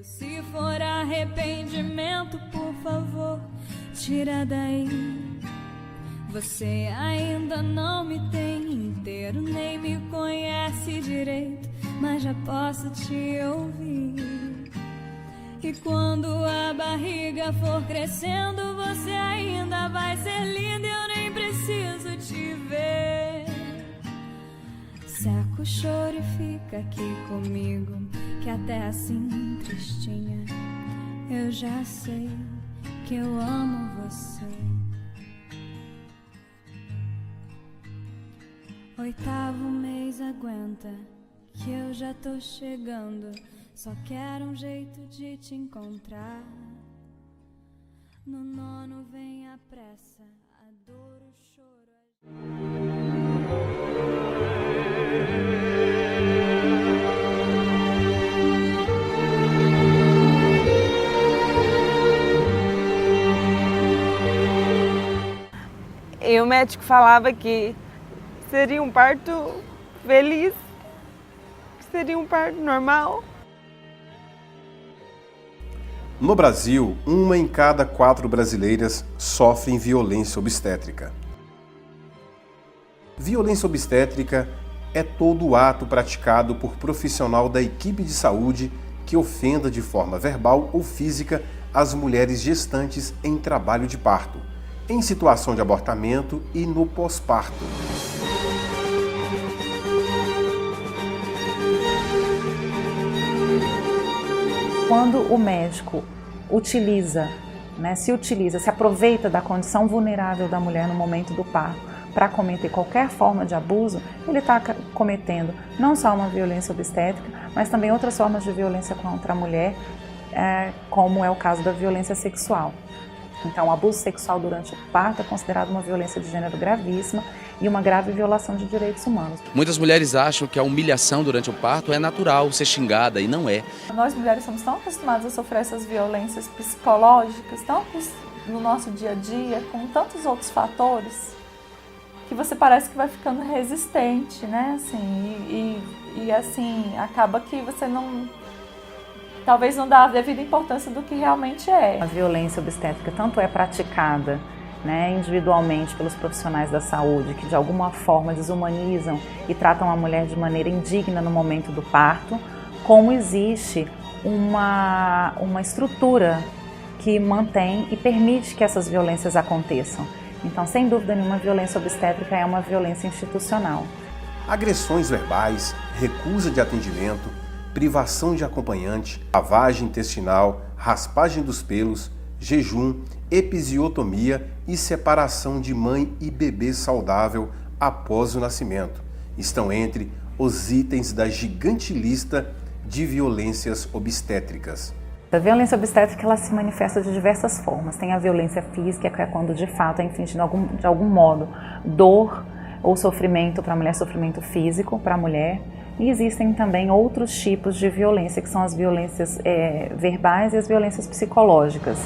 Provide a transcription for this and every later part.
Se for arrependimento, por favor, tira daí. Você ainda não me tem inteiro, nem me conhece direito, mas já posso te ouvir. E quando a barriga for crescendo, você ainda vai ser linda, eu nem preciso te ver. Seca o choro e fica aqui comigo, que até assim tristinha eu já sei que eu amo você. 8º mês aguenta, que eu já tô chegando, só quero um jeito de te encontrar. No 9º vem a pressa, a dor, o choro. E o médico falava que seria um parto feliz, que seria um parto normal. No Brasil, 1 em cada 4 brasileiras sofrem violência obstétrica. Violência obstétrica é todo ato praticado por profissional da equipe de saúde que ofenda de forma verbal ou física as mulheres gestantes em trabalho de parto, em situação de abortamento e no pós-parto. Quando o médico se aproveita da condição vulnerável da mulher no momento do parto para cometer qualquer forma de abuso, ele está cometendo não só uma violência obstétrica, mas também outras formas de violência contra a mulher, como é o caso da violência sexual. Então, o abuso sexual durante o parto é considerado uma violência de gênero gravíssima e uma grave violação de direitos humanos. Muitas mulheres acham que a humilhação durante o parto é natural, ser xingada, e não é. Nós mulheres somos tão acostumadas a sofrer essas violências psicológicas, tão no nosso dia a dia, com tantos outros fatores, que você parece que vai ficando resistente, né? Assim, e assim, acaba que você talvez não dá a devida importância do que realmente é. A violência obstétrica tanto é praticada, individualmente pelos profissionais da saúde, que de alguma forma desumanizam e tratam a mulher de maneira indigna no momento do parto, como existe uma estrutura que mantém e permite que essas violências aconteçam. Então, sem dúvida nenhuma, a violência obstétrica é uma violência institucional. Agressões verbais, recusa de atendimento, privação de acompanhante, lavagem intestinal, raspagem dos pelos, jejum, episiotomia e separação de mãe e bebê saudável após o nascimento estão entre os itens da gigante lista de violências obstétricas. A violência obstétrica ela se manifesta de diversas formas. Tem a violência física, que é quando de fato é infligido de algum modo dor ou sofrimento para a mulher, sofrimento físico para a mulher. E existem também outros tipos de violência, que são as violências verbais e as violências psicológicas.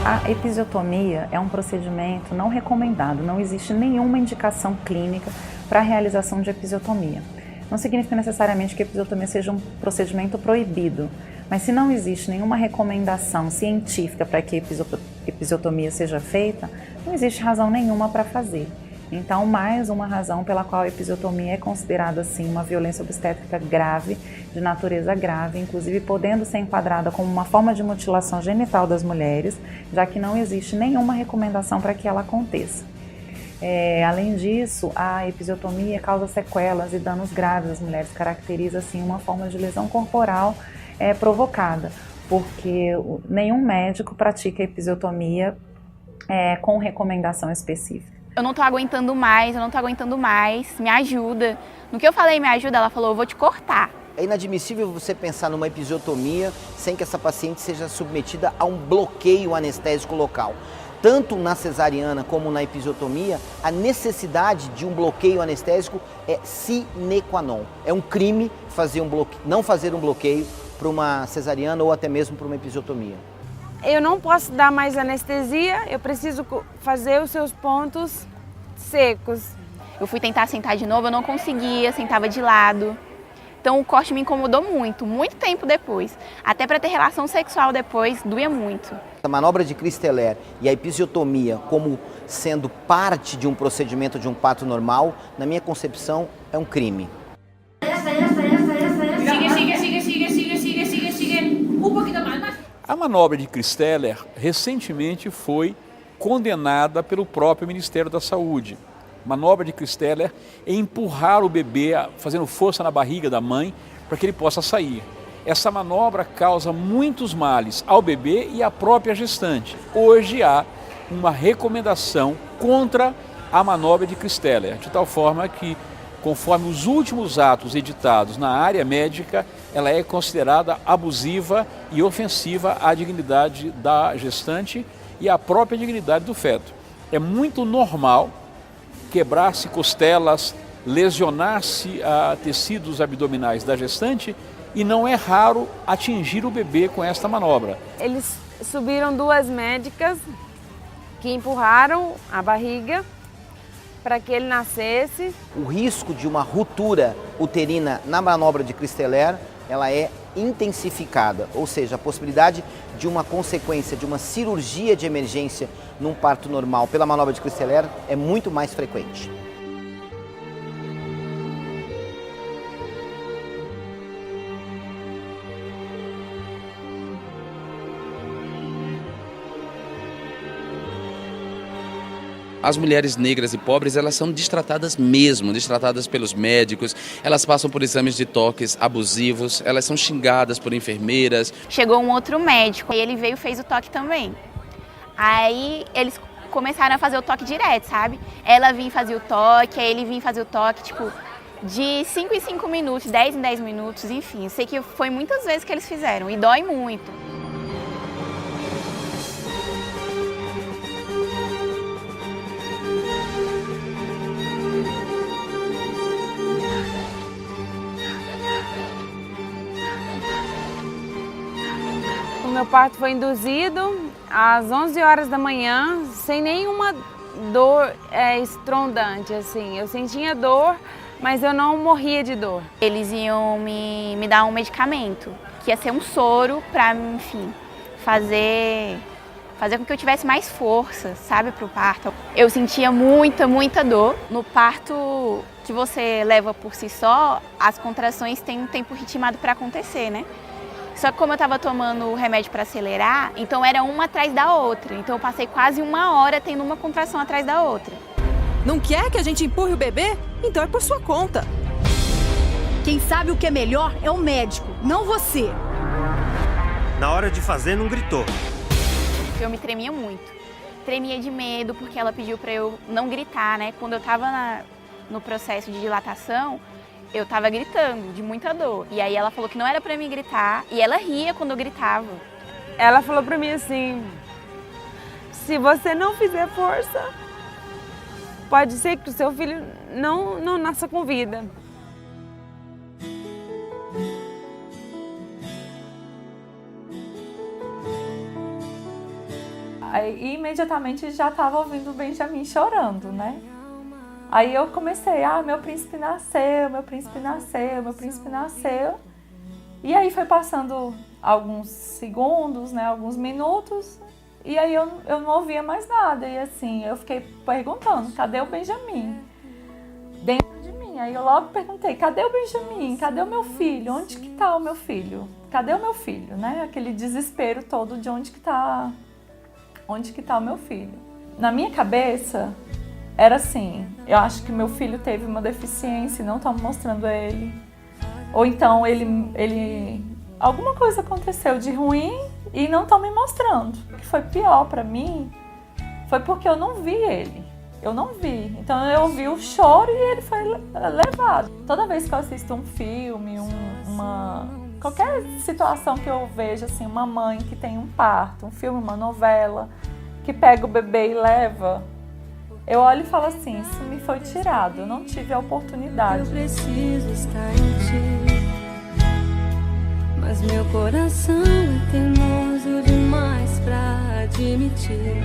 A episiotomia é um procedimento não recomendado, não existe nenhuma indicação clínica para a realização de episiotomia. Não significa necessariamente que a episiotomia seja um procedimento proibido, mas se não existe nenhuma recomendação científica para que a episiotomia seja feita, não existe razão nenhuma para fazer. Então, mais uma razão pela qual a episiotomia é considerada assim uma violência obstétrica grave, de natureza grave, inclusive podendo ser enquadrada como uma forma de mutilação genital das mulheres, já que não existe nenhuma recomendação para que ela aconteça. Além disso, a episiotomia causa sequelas e danos graves às mulheres, caracteriza assim uma forma de lesão corporal provocada, porque nenhum médico pratica episiotomia com recomendação específica. Eu não tô aguentando mais, me ajuda. No que eu falei me ajuda, ela falou, eu vou te cortar. É inadmissível você pensar numa episiotomia sem que essa paciente seja submetida a um bloqueio anestésico local. Tanto na cesariana como na episiotomia, a necessidade de um bloqueio anestésico é sine qua non. É um crime não fazer um bloqueio para uma cesariana ou até mesmo para uma episiotomia. Eu não posso dar mais anestesia, eu preciso fazer os seus pontos secos. Eu fui tentar sentar de novo, eu não conseguia, sentava de lado. Então o corte me incomodou muito tempo depois. Até para ter relação sexual depois, doía muito. A manobra de Christeler e a episiotomia como sendo parte de um procedimento de um parto normal, na minha concepção, é um crime. A manobra de Christeler recentemente foi condenada pelo próprio Ministério da Saúde. A manobra de Christeler é empurrar o bebê, fazendo força na barriga da mãe, para que ele possa sair. Essa manobra causa muitos males ao bebê e à própria gestante. Hoje há uma recomendação contra a manobra de Christeler, de tal forma que, conforme os últimos atos editados na área médica, ela é considerada abusiva e ofensiva à dignidade da gestante e à própria dignidade do feto. É muito normal quebrar-se costelas, lesionar-se tecidos abdominais da gestante e não é raro atingir o bebê com esta manobra. Eles subiram 2 médicas que empurraram a barriga para que ele nascesse. O risco de uma ruptura uterina na manobra de Christeler, ela é intensificada, ou seja, a possibilidade de uma consequência de uma cirurgia de emergência num parto normal pela manobra de Christeler é muito mais frequente. As mulheres negras e pobres, elas são destratadas mesmo, destratadas pelos médicos, elas passam por exames de toques abusivos, elas são xingadas por enfermeiras. Chegou um outro médico e ele veio e fez o toque também. Aí eles começaram a fazer o toque direto, sabe? Ela vinha fazer o toque, aí ele vinha fazer o toque, tipo, de 5 em 5 minutos, 10 em 10 minutos, enfim. Sei que foi muitas vezes que eles fizeram e dói muito. O meu parto foi induzido às 11 horas da manhã, sem nenhuma dor estrondante, assim. Eu sentia dor, mas eu não morria de dor. Eles iam me dar um medicamento, que ia ser um soro para, enfim, fazer com que eu tivesse mais força, sabe, para o parto. Eu sentia muita dor. No parto que você leva por si só, as contrações têm um tempo ritmado para acontecer, né? Só que como eu estava tomando o remédio para acelerar, então era uma atrás da outra. Então eu passei quase 1 hora tendo uma contração atrás da outra. Não quer que a gente empurre o bebê? Então é por sua conta. Quem sabe o que é melhor é o médico, não você. Na hora de fazer, não gritou. Eu me tremia muito. Tremia de medo, porque ela pediu para eu não gritar, né? Quando eu estava no processo de dilatação, eu estava gritando, de muita dor. E aí ela falou que não era para mim gritar, e ela ria quando eu gritava. Ela falou para mim assim, se você não fizer força, pode ser que o seu filho não nasça com vida. Aí imediatamente já estava ouvindo o Benjamin chorando, né? Aí eu comecei, meu príncipe nasceu, meu príncipe nasceu, meu príncipe nasceu. E aí foi passando alguns segundos, né, alguns minutos, e aí eu não ouvia mais nada. E assim, eu fiquei perguntando, cadê o Benjamin? Dentro de mim. Aí eu logo perguntei, cadê o Benjamin? Cadê o meu filho? Onde que tá o meu filho? Cadê o meu filho, né? Aquele desespero todo de onde que tá o meu filho. Na minha cabeça, era assim, eu acho que meu filho teve uma deficiência e não estão mostrando ele. Ou então ele alguma coisa aconteceu de ruim e não estão me mostrando. O que foi pior para mim foi porque eu não vi ele. Eu não vi. Então eu ouvi o choro e ele foi levado. Toda vez que eu assisto um filme, qualquer situação que eu vejo, assim, uma mãe que tem um parto, um filme, uma novela, que pega o bebê e leva, eu olho e falo assim, isso me foi tirado, eu não tive a oportunidade. Eu preciso estar em ti, mas meu coração é teimoso demais pra admitir.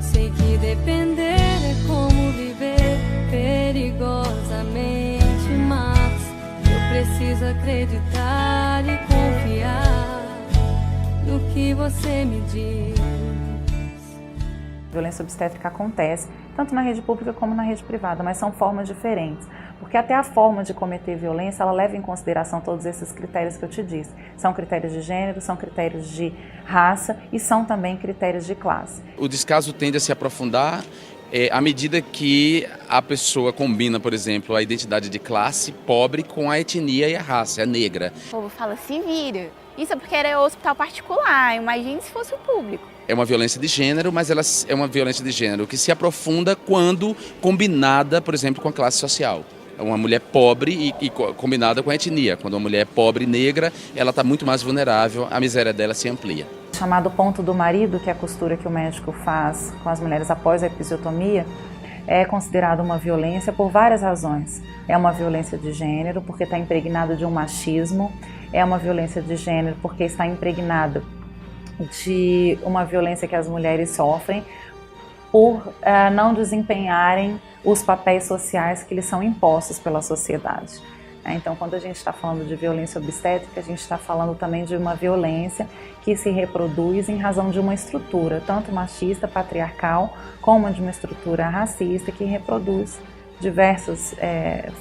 Sei que depender é como que você me diz. Violência obstétrica acontece tanto na rede pública como na rede privada, mas são formas diferentes. Porque até a forma de cometer violência, ela leva em consideração todos esses critérios que eu te disse. São critérios de gênero, são critérios de raça e são também critérios de classe. O descaso tende a se aprofundar à medida que a pessoa combina, por exemplo, a identidade de classe pobre com a etnia e a raça, a negra. O povo fala, se vira. Isso é porque era hospital particular, imagine se fosse o público. É uma violência de gênero, mas ela é uma violência de gênero que se aprofunda quando combinada, por exemplo, com a classe social. Uma mulher pobre e combinada com a etnia. Quando uma mulher é pobre e negra, ela está muito mais vulnerável, a miséria dela se amplia. Chamado ponto do marido, que é a costura que o médico faz com as mulheres após a episiotomia, é considerado uma violência por várias razões. É uma violência de gênero, porque está impregnado de um machismo. É uma violência de gênero, porque está impregnado de uma violência que as mulheres sofrem por não desempenharem os papéis sociais que lhes são impostos pela sociedade. Então, quando a gente está falando de violência obstétrica, a gente está falando também de uma violência que se reproduz em razão de uma estrutura, tanto machista, patriarcal, como de uma estrutura racista, que reproduz diversas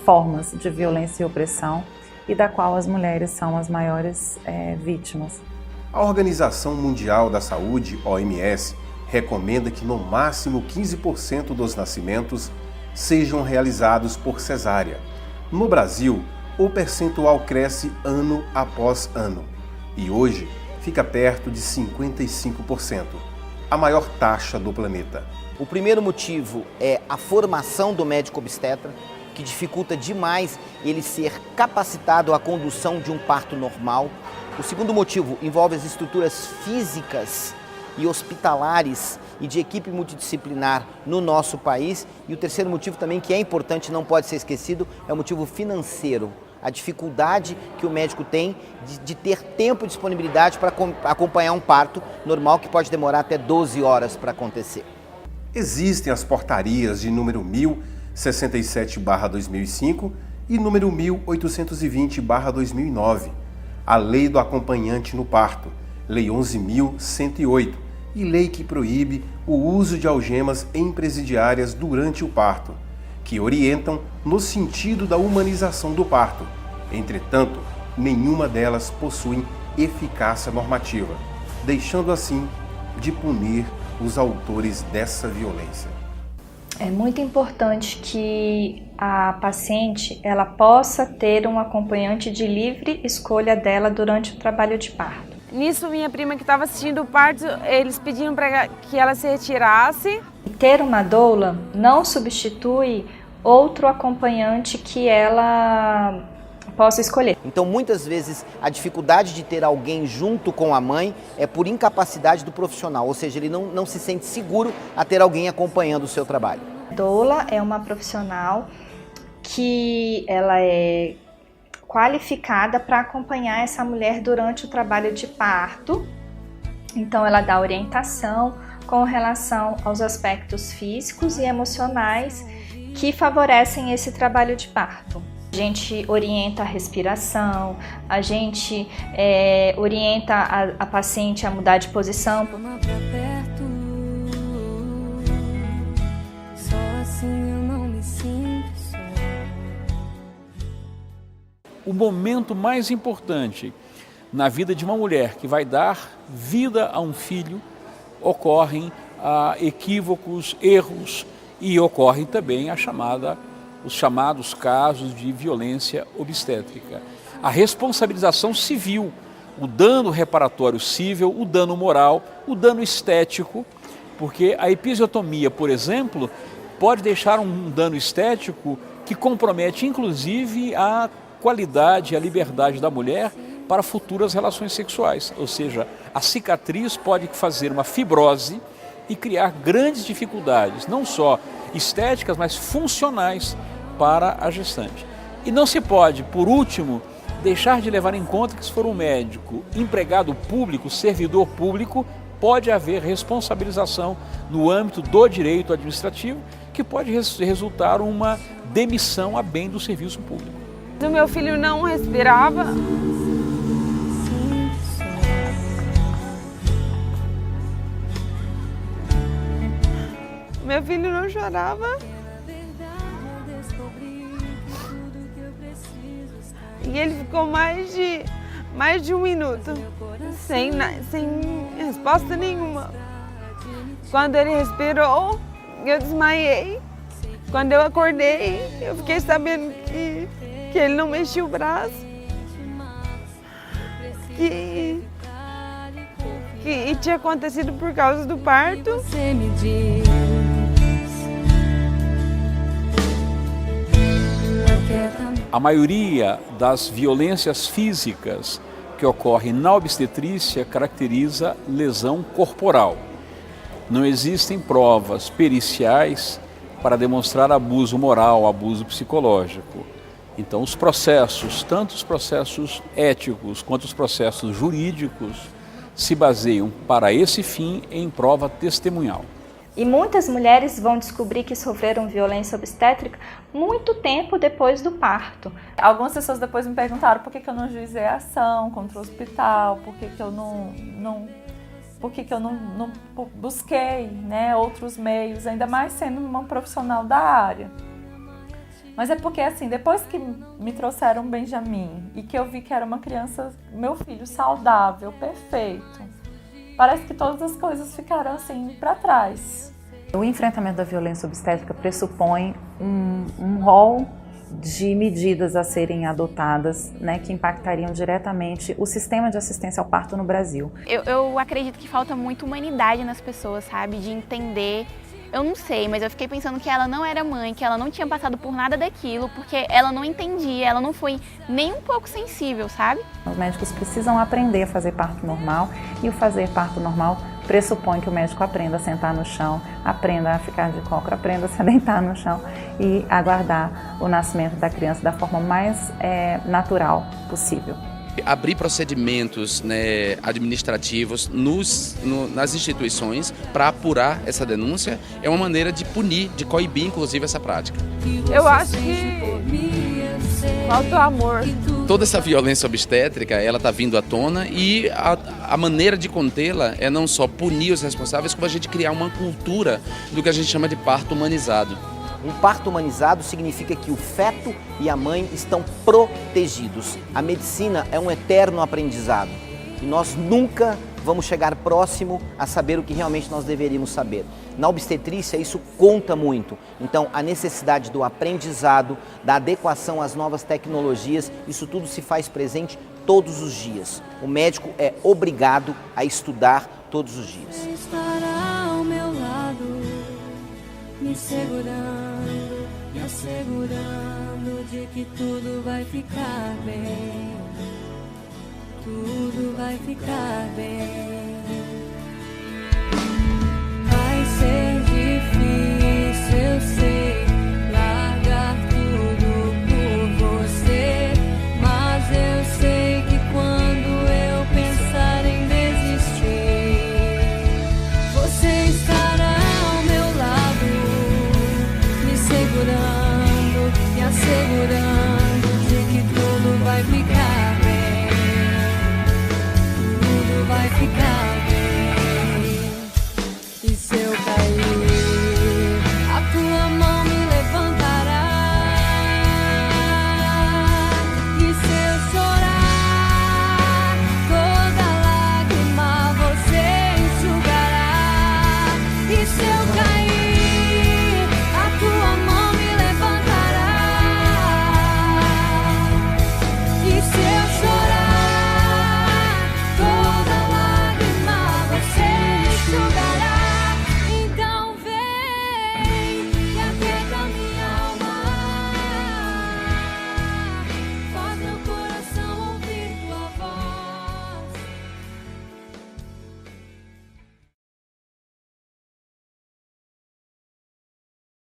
formas de violência e opressão, e da qual as mulheres são as maiores vítimas. A Organização Mundial da Saúde, OMS, recomenda que no máximo 15% dos nascimentos sejam realizados por cesárea. No Brasil, o percentual cresce ano após ano e hoje fica perto de 55%, a maior taxa do planeta. O primeiro motivo é a formação do médico obstetra, que dificulta demais ele ser capacitado à condução de um parto normal. O segundo motivo envolve as estruturas físicas e hospitalares e de equipe multidisciplinar no nosso país. E o terceiro motivo também, que é importante, não pode ser esquecido, é o motivo financeiro. A dificuldade que o médico tem de ter tempo e disponibilidade para acompanhar um parto normal, que pode demorar até 12 horas para acontecer. Existem as portarias de número 1067/2005 e número 1820/2009, a Lei do Acompanhante no Parto, Lei 11.108, e lei que proíbe o uso de algemas em presidiárias durante o parto, que orientam no sentido da humanização do parto. Entretanto, nenhuma delas possui eficácia normativa, deixando assim de punir os autores dessa violência. É muito importante que a paciente ela possa ter um acompanhante de livre escolha dela durante o trabalho de parto. Nisso, minha prima que estava assistindo o parto, eles pediram para que ela se retirasse. Ter uma doula não substitui outro acompanhante que ela possa escolher. Então, muitas vezes, a dificuldade de ter alguém junto com a mãe é por incapacidade do profissional, ou seja, ele não se sente seguro a ter alguém acompanhando o seu trabalho. Doula é uma profissional que ela é qualificada para acompanhar essa mulher durante o trabalho de parto. Então, ela dá orientação com relação aos aspectos físicos e emocionais que favorecem esse trabalho de parto. A gente orienta a respiração, a gente orienta a paciente a mudar de posição. Só assim eu não me sinto só. O momento mais importante na vida de uma mulher que vai dar vida a um filho, ocorrem equívocos, erros e ocorrem também os chamados casos de violência obstétrica. A responsabilização civil, o dano reparatório civil, o dano moral, o dano estético, porque a episiotomia, por exemplo, pode deixar um dano estético que compromete inclusive a qualidade e a liberdade da mulher para futuras relações sexuais. Ou seja, a cicatriz pode fazer uma fibrose e criar grandes dificuldades, não só estéticas, mas funcionais para a gestante. E não se pode, por último, deixar de levar em conta que se for um médico, empregado público, servidor público, pode haver responsabilização no âmbito do direito administrativo, que pode resultar uma demissão a bem do serviço público. O meu filho não respirava. Meu filho não chorava. E ele ficou mais de 1 minuto, sem resposta nenhuma. Quando ele respirou, eu desmaiei. Quando eu acordei, eu fiquei sabendo que ele não mexia o braço. Que tinha acontecido por causa do parto. A maioria das violências físicas que ocorrem na obstetrícia caracteriza lesão corporal. Não existem provas periciais para demonstrar abuso moral, abuso psicológico. Então, os processos, tanto os processos éticos quanto os processos jurídicos, se baseiam para esse fim em prova testemunhal. E muitas mulheres vão descobrir que sofreram violência obstétrica muito tempo depois do parto. Algumas pessoas depois me perguntaram por que eu não juizei a ação contra o hospital, por que eu não busquei, né, outros meios, ainda mais sendo uma profissional da área. Mas é porque, assim, depois que me trouxeram o Benjamin e que eu vi que era uma criança, meu filho, saudável, perfeito, parece que todas as coisas ficaram, assim, para trás. O enfrentamento da violência obstétrica pressupõe um rol de medidas a serem adotadas, né, que impactariam diretamente o sistema de assistência ao parto no Brasil. Eu acredito que falta muito humanidade nas pessoas, sabe? De entender. Eu não sei, mas eu fiquei pensando que ela não era mãe, que ela não tinha passado por nada daquilo, porque ela não entendia, ela não foi nem um pouco sensível, sabe? Os médicos precisam aprender a fazer parto normal, e o fazer parto normal pressupõe que o médico aprenda a sentar no chão, aprenda a ficar de cócora, aprenda a se deitar no chão e aguardar o nascimento da criança da forma mais natural possível. Abrir procedimentos, né, administrativos nas instituições para apurar essa denúncia é uma maneira de punir, de coibir inclusive essa prática. Eu acho que falta o amor. Toda essa violência obstétrica, ela está vindo à tona e a maneira de contê-la é não só punir os responsáveis, como a gente criar uma cultura do que a gente chama de parto humanizado. Um parto humanizado significa que o feto e a mãe estão protegidos. A medicina é um eterno aprendizado e nós nunca vamos chegar próximo a saber o que realmente nós deveríamos saber. Na obstetrícia isso conta muito, então a necessidade do aprendizado, da adequação às novas tecnologias, isso tudo se faz presente todos os dias. O médico é obrigado a estudar todos os dias. Estará ao meu lado, me segurando, me assegurando de que tudo vai ficar bem, tudo vai ficar bem. Vai ser difícil, eu sei, largar tudo por você, mas eu sei que quando eu pensar em desistir, você estará ao meu lado, me segurando, me assegurando de que tudo vai ficar bem, tudo vai ficar